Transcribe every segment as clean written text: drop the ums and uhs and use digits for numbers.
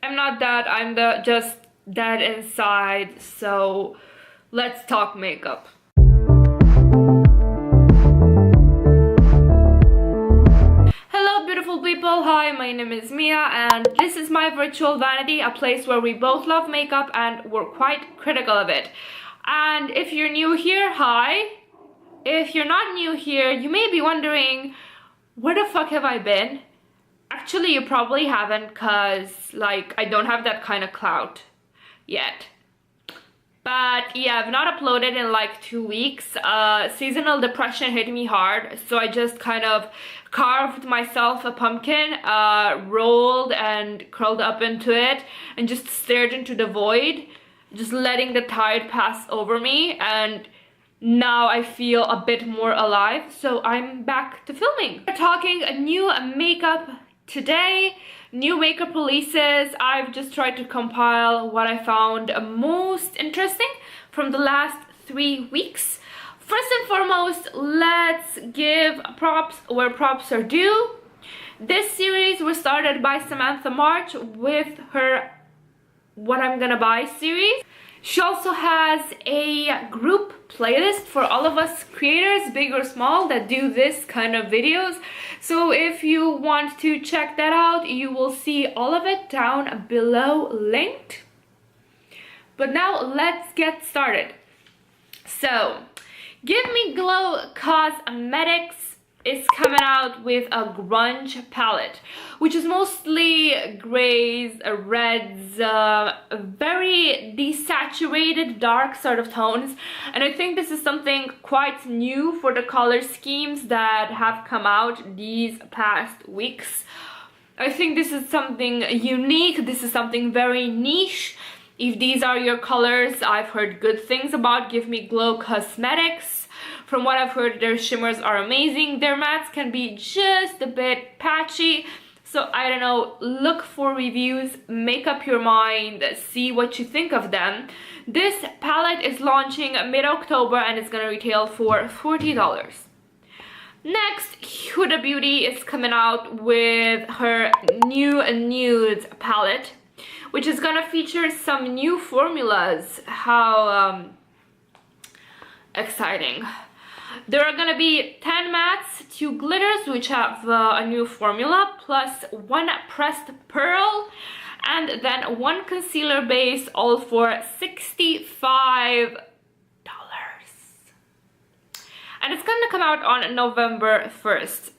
I'm not that, I'm just dead inside, so let's talk makeup. Hello beautiful people, hi, my name is Mia and this is my virtual vanity, a place where we both love makeup and we're quite critical of it. And if you're new here, hi. If you're not new here, you may be wondering, where the fuck have I been? Actually, you probably haven't, cause like I don't have that kind of clout yet. But yeah, I've not uploaded in like 2 weeks. Seasonal depression hit me hard, so I just kind of carved myself a pumpkin, rolled and curled up into it, and just stared into the void, just letting the tide pass over me. And now I feel a bit more alive, so I'm back to filming. We're talking a new makeup today, new makeup releases. I've just tried to compile what I found most interesting from the last 3 weeks. First and foremost, let's give props where props are due. This series was started by Samantha March with her What I'm Gonna Buy series. She also has a group playlist for all of us creators, big or small, that do this kind of videos. So if you want to check that out, you will see all of it down below linked. But now let's get started. So, GiveMeGlow Cosmetics is coming out with a grunge palette, which is mostly grays, reds, very desaturated dark sort of tones. And I think this is something quite new for the color schemes that have come out these past weeks. I think this is something unique, this is something very niche. If these are your colors, I've heard good things about GiveMeGlow Cosmetics. From what I've heard, their shimmers are amazing. Their mattes can be just a bit patchy. So I don't know, look for reviews, make up your mind, see what you think of them. This palette is launching mid-October and it's gonna retail for $40. Next, HUDA Beauty is coming out with her new nudes palette, which is gonna feature some new formulas. How exciting. There are gonna be 10 mattes, 2 glitters, which have a new formula, plus 1 pressed pearl, and then 1 concealer base, all for $65. And it's gonna come out on November 1st.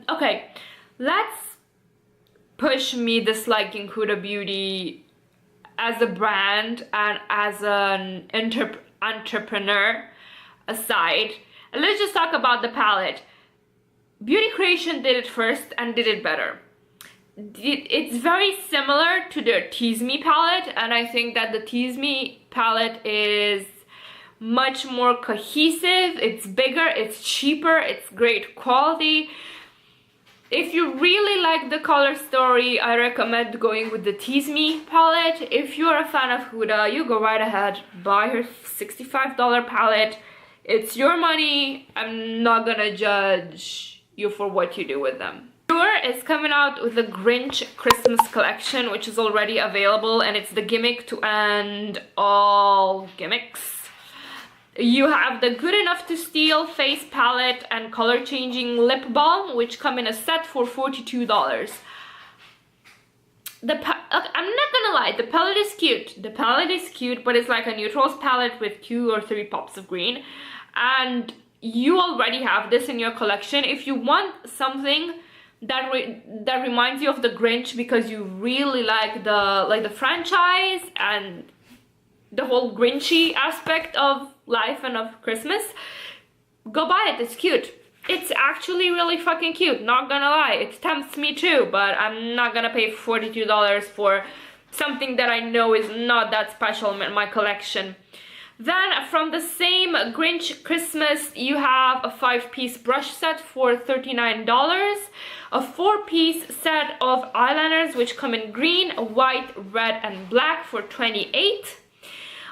Okay, let's push me disliking HUDA Beauty as a brand and as an entrepreneur aside. Let's just talk about the palette. Beauty Creation did it first and did it better. It's very similar to their Tease Me palette, and I think that the Tease Me palette is much more cohesive, it's bigger, it's cheaper, it's great quality. If you really like the color story, I recommend going with the Tease Me palette. If you're a fan of HUDA, you go right ahead, buy her $65 palette. It's your money. I'm not gonna judge you for what you do with them. PUR is coming out with the Grinch Christmas collection, which is already available, and it's the gimmick to end all gimmicks. You have the Good Enough to Steal face palette and color changing lip balm, which come in a set for $42. I'm not gonna lie, the palette is cute. The palette is cute, but it's like a neutrals palette with 2 or 3 pops of green. And you already have this in your collection. If you want something that reminds you of the Grinch because you really like the franchise and the whole Grinchy aspect of life and of Christmas, go buy it. It's cute. It's actually really fucking cute, not gonna lie. It tempts me too, but I'm not gonna pay $42 for something that I know is not that special in my collection. Then from the same Grinch Christmas, you have a 5-piece brush set for $39, a 4-piece set of eyeliners which come in green, white, red, and black for $28.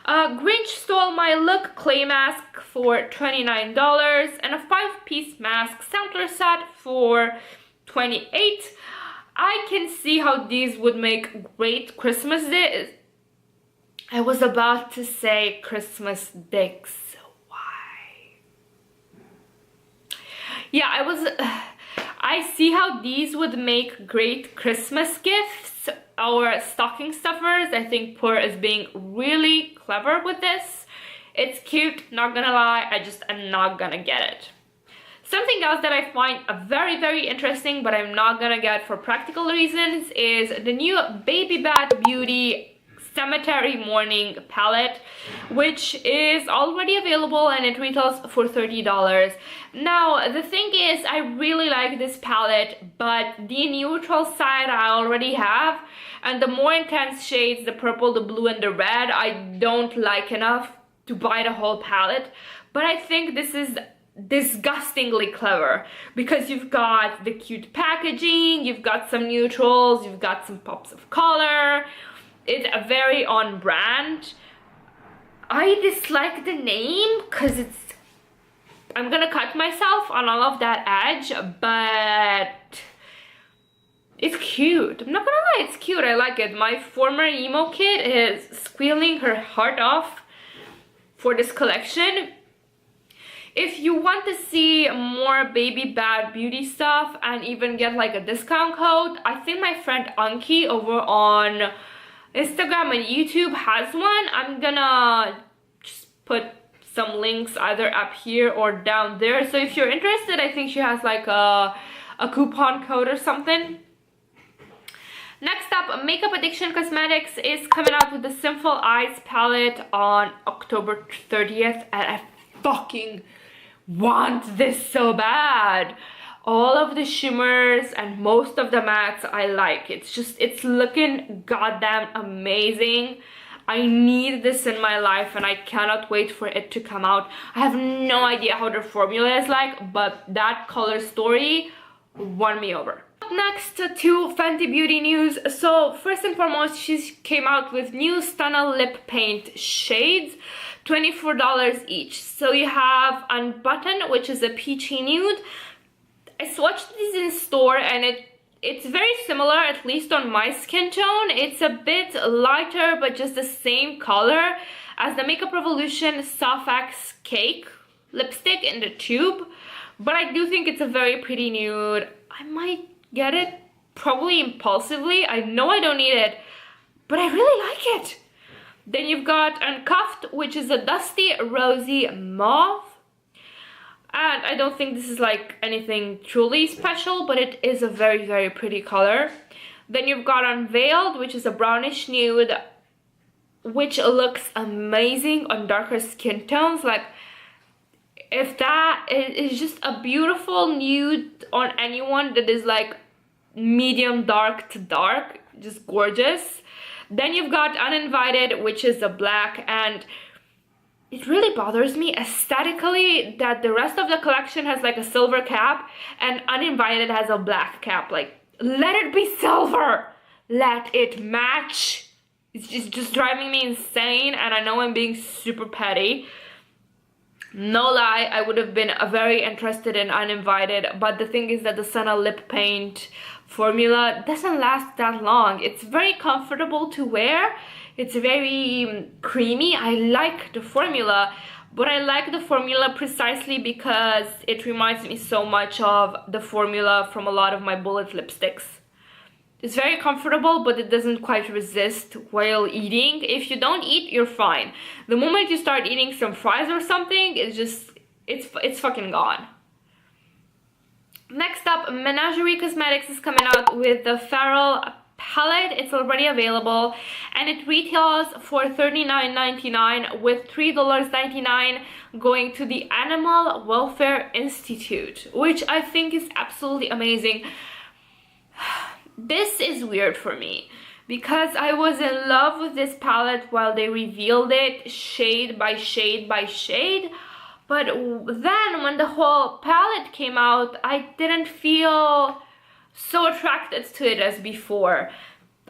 Grinch Stole My Look clay mask for $29, and a 5-piece mask sampler set for $28. I can see how these would make great Christmas days. I was about to say Christmas dicks. Why? Yeah, I see how these would make great Christmas gifts or stocking stuffers. I think PUR is being really clever with this. It's cute, not gonna lie, I just am not gonna get it. Something else that I find very, very interesting, but I'm not gonna get for practical reasons, is the new Baby Bath Beauty Cemetery Morning palette, which is already available and it retails for $30. Now, the thing is, I really like this palette, but the neutral side I already have, and the more intense shades, the purple, the blue, and the red, I don't like enough to buy the whole palette. But I think this is disgustingly clever because you've got the cute packaging, you've got some neutrals, you've got some pops of color. It's a very on brand. I dislike the name because I'm gonna cut myself on all of that edge, but it's cute. I'm not gonna lie, it's cute. I like it. My former emo kid is squealing her heart off for this collection. If you want to see more Baby Bath Beauty stuff and even get like a discount code, I think my friend Anki over on Instagram and YouTube has one. I'm gonna just put some links either up here or down there. So if you're interested, I think she has like a coupon code or something. Next up, Makeup Addiction Cosmetics is coming out with the Sinful Eyes palette on October 30th, and I fucking want this so bad. All of the shimmers and most of the mattes I like. It's looking goddamn amazing. I need this in my life and I cannot wait for it to come out. I have no idea how the formula is like, but that color story won me over. Next to Fenty Beauty news. So first and foremost, she came out with new Stunna lip paint shades, $24 each. So you have Unbutton, which is a peachy nude. I swatched these in store and it's very similar, at least on my skin tone. It's a bit lighter, but just the same color as the Makeup Revolution Soft X Cake lipstick in the tube. But I do think it's a very pretty nude. I might get it, probably impulsively. I know I don't need it, but I really like it. Then you've got Uncuffed, which is a dusty rosy mauve. And I don't think this is like anything truly special, but it is a very, very pretty color. Then you've got Unveiled, which is a brownish nude, which looks amazing on darker skin tones. Like, if that is just a beautiful nude on anyone that is like medium dark to dark, just gorgeous. Then you've got Uninvited, which is a black, and it really bothers me aesthetically that the rest of the collection has like a silver cap and Uninvited has a black cap. Like, let it be silver, let it match. It's just driving me insane, and I know I'm being super petty. No lie, I would have been very interested in Uninvited, but the thing is that the Stunna lip paint formula doesn't last that long. It's very comfortable to wear. It's very creamy. I like the formula, but I like the formula precisely because it reminds me so much of the formula from a lot of my bullet lipsticks. It's very comfortable, but it doesn't quite resist while eating. If you don't eat, you're fine. The moment you start eating some fries or something, it's fucking gone. Next up, Menagerie Cosmetics is coming out with the Feral palette. It's already available and it retails for $39.99 with $3.99 going to the Animal Welfare Institute, which I think is absolutely amazing. This is weird for me because I was in love with this palette while they revealed it shade by shade by shade, but then when the whole palette came out, I didn't feel so attracted to it as before.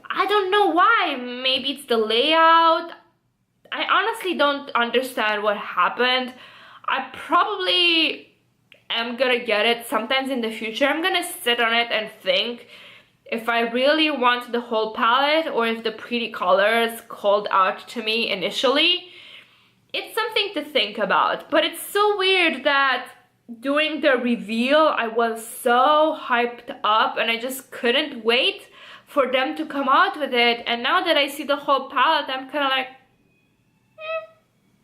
I don't know why. Maybe it's the layout. I honestly don't understand what happened. I probably am gonna get it sometimes in the future. I'm gonna sit on it and think if I really want the whole palette or if the pretty colors called out to me initially. It's something to think about, but it's so weird that during the reveal I was so hyped up and I just couldn't wait for them to come out with it, and now that I see the whole palette I'm kind of like,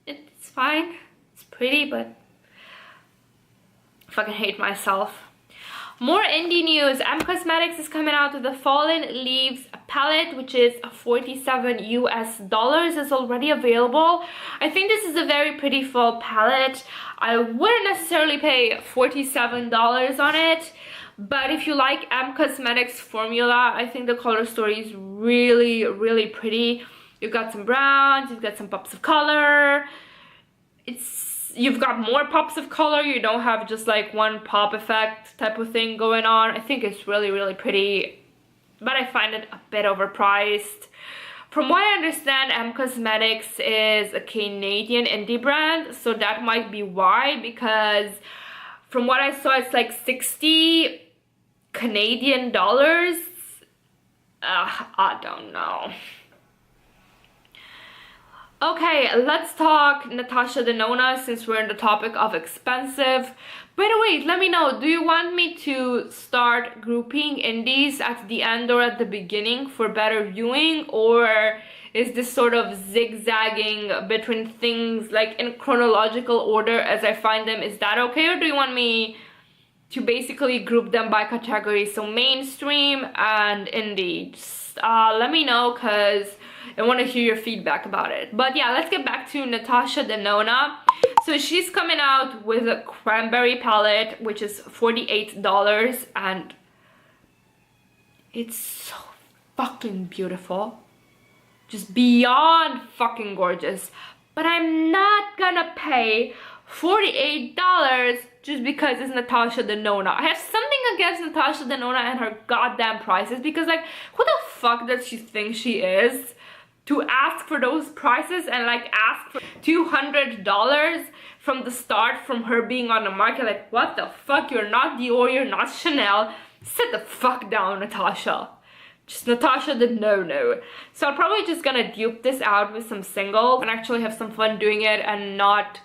it's fine, it's pretty, but I fucking hate myself. More indie news. Cosmetics is coming out with the Fallen Leaves palette, which is $47 US. Is already available. I think this is a very pretty fall palette. I wouldn't necessarily pay $47 on it, but if you like Cosmetics formula, I think the color story is really, really pretty. You've got some browns, you've got some pops of color. You've got more pops of color. You don't have just like one pop effect type of thing going on. I think it's really, really pretty, but I find it a bit overpriced. From what I understand, Cosmetics is a Canadian indie brand, so that might be why, because from what I saw, it's like 60 Canadian dollars. I don't know. Okay, let's talk Natasha Denona since we're in the topic of expensive. By the way, let me know, do you want me to start grouping indies at the end or at the beginning for better viewing, or is this sort of zigzagging between things like in chronological order as I find them? Is that okay, or do you want me to basically group them by category, so mainstream and indie? Just let me know, because I want to hear your feedback about it. But yeah, let's get back to Natasha Denona. So she's coming out with a Cranberry palette, which is $48, and it's so fucking beautiful, just beyond fucking gorgeous. But I'm not gonna pay $48 just because it's Natasha Denona. I have something against Natasha Denona and her goddamn prices, because like, who the fuck does she think she is to ask for those prices and like ask for $200 from the start, from her being on the market? Like, what the fuck? You're not Dior, you're not Chanel. Sit the fuck down, Natasha. Just Natasha the no-no. So I'm probably just gonna dupe this out with some singles and actually have some fun doing it and not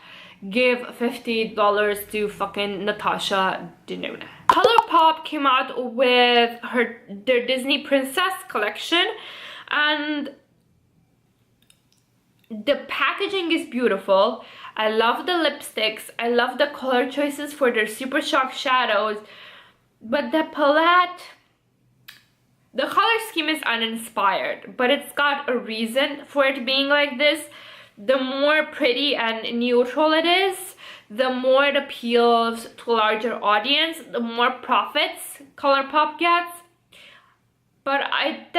give $50 to fucking Natasha Denona. Colourpop came out with their Disney Princess collection, and the packaging is beautiful. I love the lipsticks. I love the color choices for their Super Shock shadows, but the palette, the color scheme is uninspired, but it's got a reason for it being like this. The more pretty and neutral it is, the more it appeals to a larger audience, the more profits Colourpop gets. But it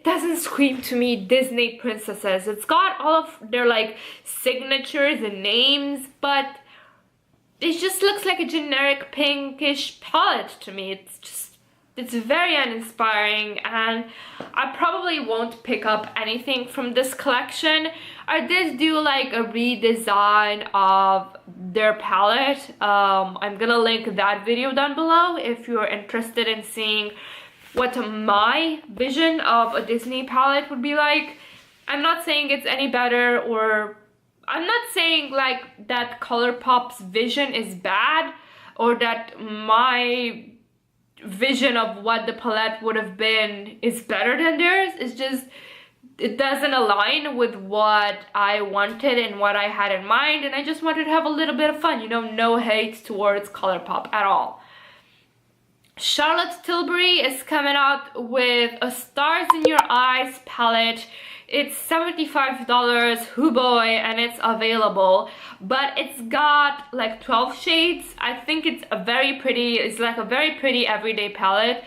doesn't scream to me Disney princesses. It's got all of their like signatures and names, but it just looks like a generic pinkish palette to me. It's very uninspiring, and I probably won't pick up anything from this collection. I did do like a redesign of their palette. I'm gonna link that video down below if you're interested in seeing what my vision of a Disney palette would be like. I'm not saying it's any better, or I'm not saying like that Colourpop's vision is bad or that my vision of what the palette would have been is better than theirs. It's just, it doesn't align with what I wanted and what I had in mind, and I just wanted to have a little bit of fun, you know, no hate towards Colourpop at all. Charlotte Tilbury is coming out with a Stars in Your Eyes palette. It's $75, hoo boy, and it's available, but it's got like 12 shades. I think it's like a very pretty everyday palette.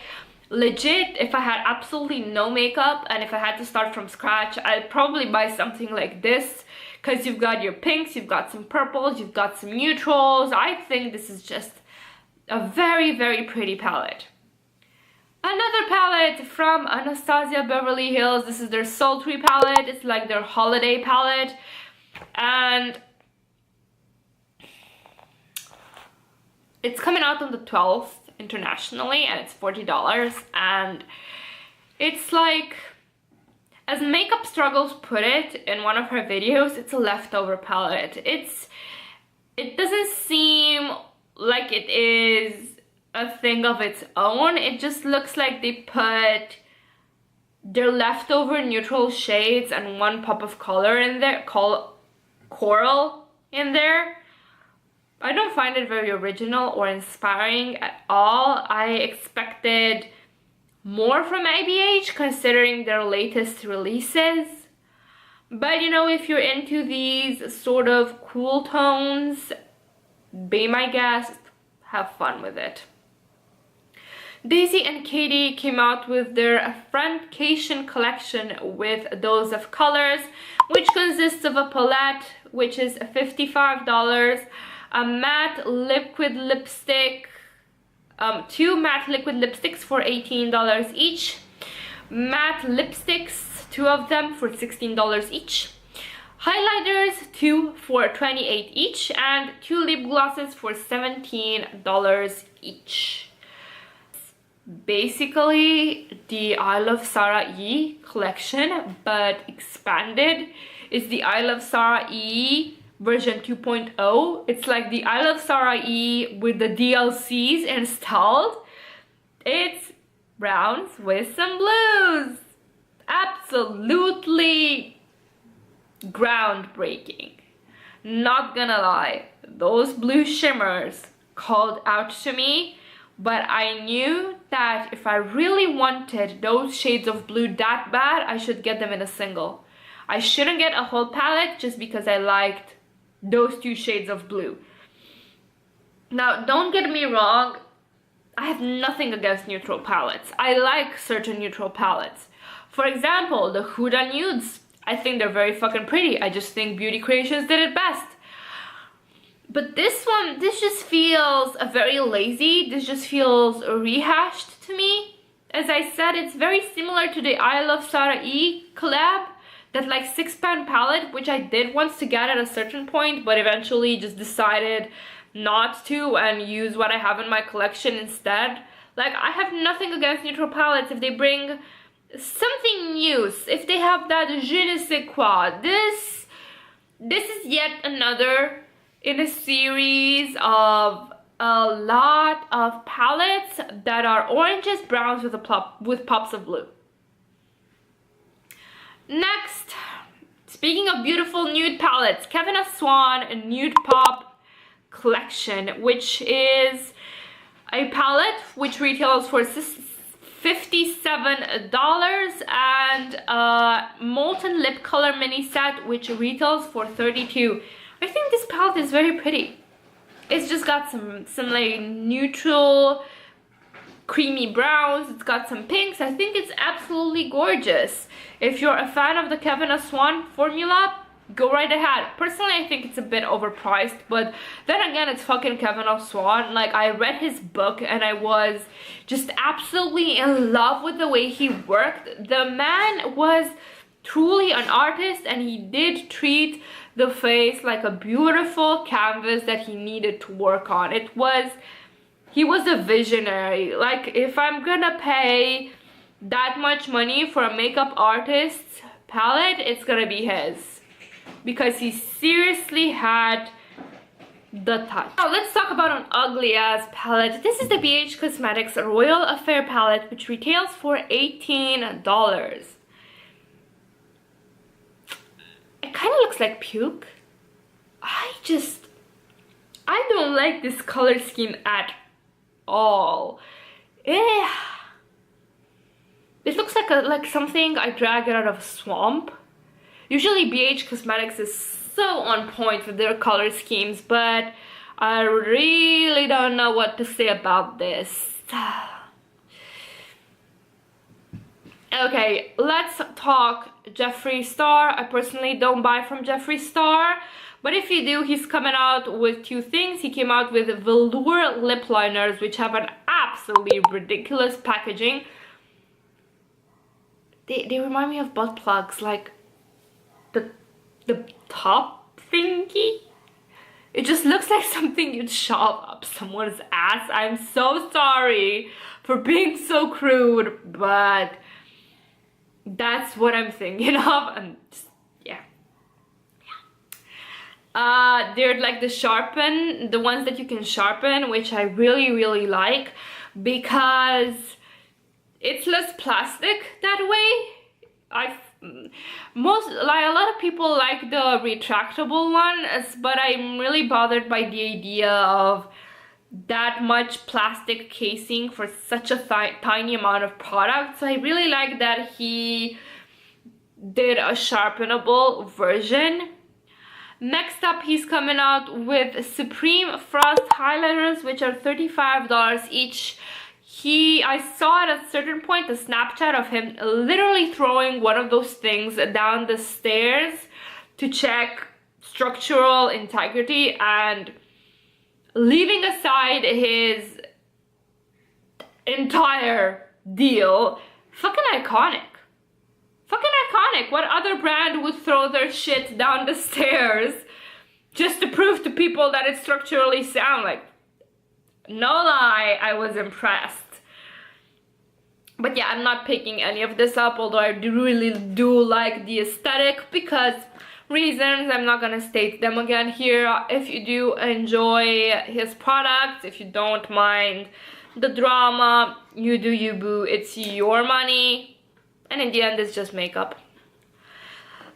Legit, if I had absolutely no makeup and if I had to start from scratch, I'd probably buy something like this, because you've got your pinks, you've got some purples, you've got some neutrals. I think this is just a very, very pretty palette. Another palette from Anastasia Beverly Hills. This is their Sultry palette. It's like their holiday palette, and it's coming out on the 12th internationally, and it's $40. And it's like, as Makeup Struggles put it in one of her videos, it's a leftover palette. It doesn't seem like it is a thing of its own. It just looks like they put their leftover neutral shades and one pop of color in there, coral in there. I don't find it very original or inspiring at all. I expected more from IBH considering their latest releases. But you know, if you're into these sort of cool tones, be my guest, have fun with it. Desy and Katy came out with their Friendcation collection with Dose of Colors, which consists of a palette, which is $55, a matte liquid lipstick, 2 matte liquid lipsticks for $18 each, matte lipsticks, 2 of them for $16 each, highlighters, 2 for $28 each, and 2 lip glosses for $17 each. Basically the I Love Sarah E collection, but expanded. Is the I Love Sarah E version 2.0. It's like the I Love Sarah E with the DLCs installed. It's browns with some blues. Absolutely groundbreaking. Not gonna lie, those blue shimmers called out to me, but I knew that if I really wanted those shades of blue that bad, I should get them in a single. I shouldn't get a whole palette just because I liked those 2 shades of blue. Now, don't get me wrong, I have nothing against neutral palettes. I like certain neutral palettes. For example, the Huda Nudes. I think they're very fucking pretty. I just think Beauty Creations did it best. But this one, this just feels very lazy. This just feels rehashed to me. As I said, it's very similar to the I Love Sarah E collab. That like 6-pan palette, which I did want to get at a certain point, but eventually just decided not to and use what I have in my collection instead. Like, I have nothing against neutral palettes if they bring something new, if they have that je ne sais quoi. This is yet another in a series of a lot of palettes that are oranges, browns with pops of blue. Next, speaking of beautiful nude palettes, Kevin A Swan Nude Pop collection, which is a palette which retails for $57, and a Molten Lip Color mini set which retails for $32. I think this palette is very pretty. It's just got some like neutral creamy browns, it's got some pinks. I think it's absolutely gorgeous. If you're a fan of the Kevin A Swan formula, go right ahead. Personally, I think it's a bit overpriced, but then again, it's fucking Kevin A Swan. Like, I read his book and I was just absolutely in love with the way he worked. The man was truly an artist, and he did treat the face like a beautiful canvas that he needed to work on. He was a visionary. Like, if I'm gonna pay that much money for a makeup artist's palette, it's gonna be his, because he seriously had the touch. Now let's talk about an ugly ass palette. This is the BH Cosmetics Royal Affair palette, which retails for $18. It kind of looks like puke. I don't like this color scheme at all. It looks like something I dragged out of a swamp. Usually BH Cosmetics is so on point with their color schemes, but I really don't know what to say about this. Okay, let's talk Jeffree Star. I personally don't buy from Jeffree Star, but if you do, he's coming out with 2 things. He came out with velour lip liners, which have an absolutely ridiculous packaging. They remind me of butt plugs, like the top thingy. It just looks like something you'd shove up someone's ass. I'm so sorry for being so crude, but that's what I'm thinking of. And just, yeah. They're like the ones that you can sharpen, which I really like because it's less plastic that way. A lot of people like the retractable ones, but I'm really bothered by the idea of that much plastic casing for such a tiny amount of product. So I really like that he did a sharpenable version. Next up, he's coming out with Supreme Frost highlighters, which are $35 each. I saw at a certain point a Snapchat of him literally throwing one of those things down the stairs to check structural integrity, and leaving aside his entire deal, fucking iconic. Fucking iconic. What other brand would throw their shit down the stairs just to prove to people that it's structurally sound? Like, no lie, I was impressed. But yeah, I'm not picking any of this up, although I really do like the aesthetic because reasons. I'm not gonna state them again here. If you do enjoy his products, if you don't mind the drama, you do you boo, it's your money, and in the end it's just makeup.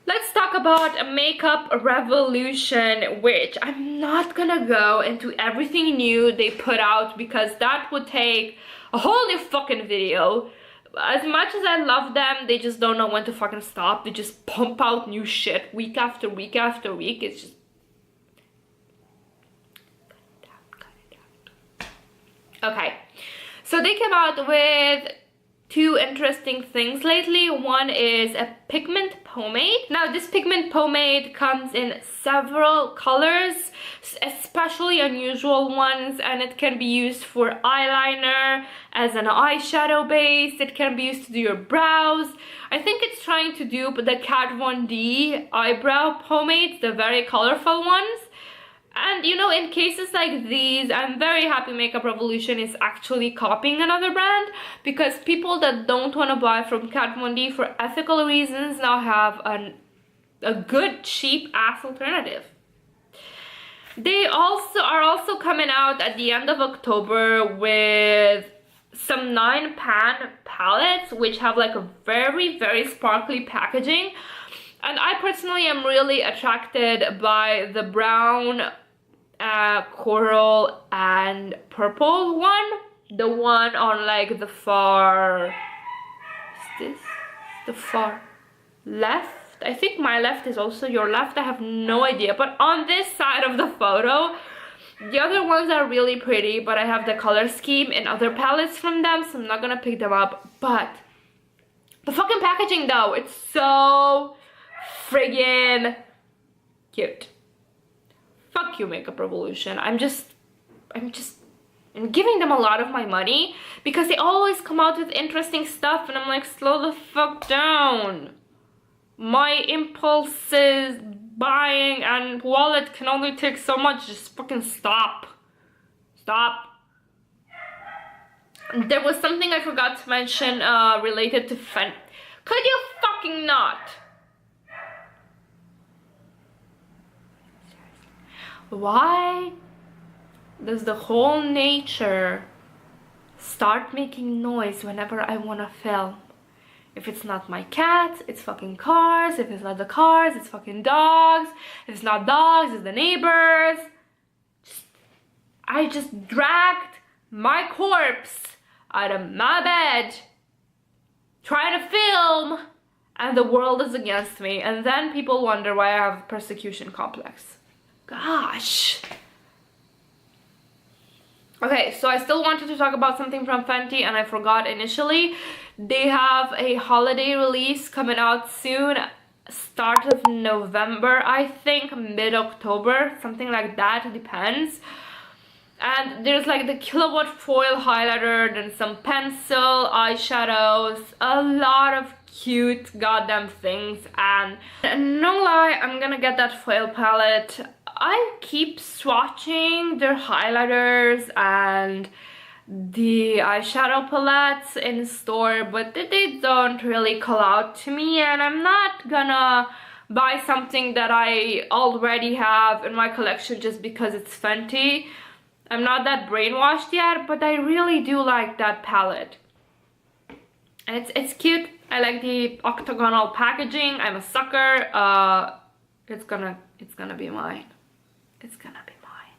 Let's talk about a makeup revolution, which I'm not gonna go into everything new they put out because that would take a whole new fucking video. As much as I love them, they just don't know when to fucking stop. They just pump out new shit week after week after week. It's just... cut it out. Okay, so they came out with two interesting things lately. One is a pigment pomade. Now this pigment pomade comes in several colors, especially unusual ones, and it can be used for eyeliner, as an eyeshadow base. It can be used to do your brows. I think it's trying to dupe the Kat Von D eyebrow pomades, the very colorful ones. And you know, in cases like these, I'm very happy Makeup Revolution is actually copying another brand, because people that don't want to buy from Kat Von D for ethical reasons now have a good cheap ass alternative. They are also coming out at the end of October with some 9-pan palettes, which have like a very sparkly packaging. And I personally am really attracted by the brown, coral and purple one, the one on like the far, is this the far left? I think my left is also your left, I have no idea, but on this side of the photo, the other ones are really pretty, but I have the color scheme in other palettes from them, so I'm not gonna pick them up. But the fucking packaging though, it's so friggin' cute. Fuck you, Makeup Revolution. I'm giving them a lot of my money because they always come out with interesting stuff, and I'm like, slow the fuck down. My impulses, buying, and wallet can only take so much. Just fucking stop. Stop. There was something I forgot to mention related to Fenty. Could you fucking not? Why does the whole nature start making noise whenever I want to film? If it's not my cats, it's fucking cars. If it's not the cars, it's fucking dogs. If it's not dogs, it's the neighbors. I just dragged my corpse out of my bed, trying to film, and the world is against me. And then people wonder why I have a persecution complex. Gosh. Okay, so I still wanted to talk about something from Fenty, and I forgot initially. They have a holiday release coming out soon, start of November, I think, mid-October, something like that, it depends. And there's like the kilowatt foil highlighter, then some pencil, eyeshadows, a lot of cute goddamn things. And no lie, I'm gonna get that foil palette. I keep swatching their highlighters and the eyeshadow palettes in store, but they don't really call out to me, and I'm not gonna buy something that I already have in my collection just because it's Fenty. I'm not that brainwashed yet, but I really do like that palette. And it's cute. I like the octagonal packaging. I'm a sucker. It's gonna be mine. It's gonna be mine.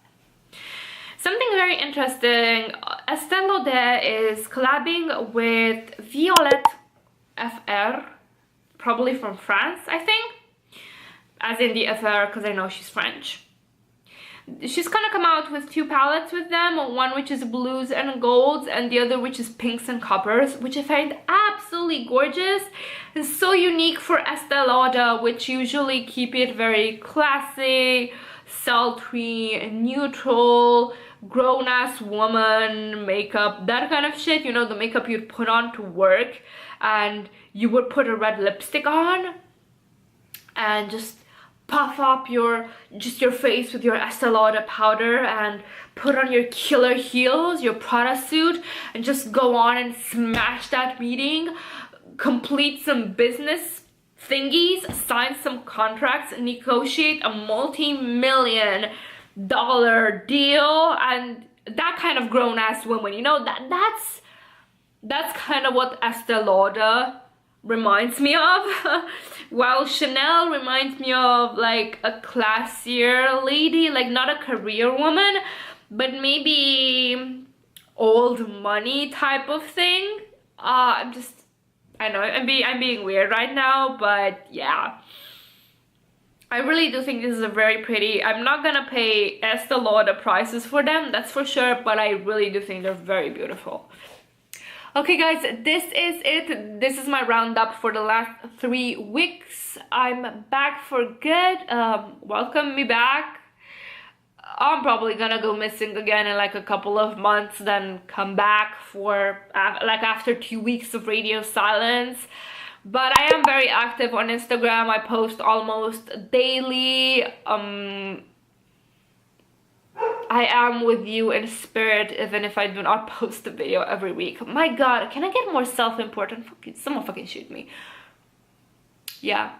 Something very interesting. Este Lauder is collabing with Violet FR, probably from France, I think. As in the FR, because I know she's French. She's gonna come out with 2 palettes with them, one which is blues and golds and the other which is pinks and coppers, which I find absolutely gorgeous and so unique for Este Lauder, which usually keep it very classy, sultry, neutral, grown-ass woman makeup, that kind of shit, you know, the makeup you'd put on to work and you would put a red lipstick on and just puff up your face with your Este Lauder powder and put on your killer heels, your Prada suit, and just go on and smash that meeting, complete some business thingies, sign some contracts, negotiate a multi-million dollar deal, and that kind of grown-ass woman, you know, that's kind of what Este Lauder reminds me of. While Chanel reminds me of like a classier lady, like not a career woman, but maybe old money type of thing. I know I'm being weird right now, but yeah, I really do think this is a very pretty. I'm not gonna pay Este Lauder prices for them, that's for sure, but I really do think they're very beautiful. Okay guys, this is it. This is my roundup for the last 3 weeks. I'm back for good. Welcome me back. I'm probably gonna go missing again in like a couple of months, then come back for like after 2 weeks of radio silence. But I am very active on Instagram. I post almost daily. I am with you in spirit, even if I do not post a video every week. My god, can I get more self-important? Someone fucking shoot me. Yeah.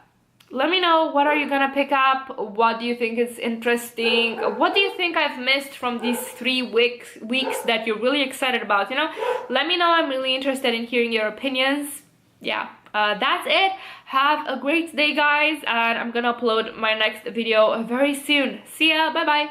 Let me know, what are you gonna pick up? What do you think is interesting? What do you think I've missed from these 3 weeks that you're really excited about, you know? Let me know, I'm really interested in hearing your opinions. Yeah, that's it. Have a great day, guys, and I'm gonna upload my next video very soon. See ya, bye-bye.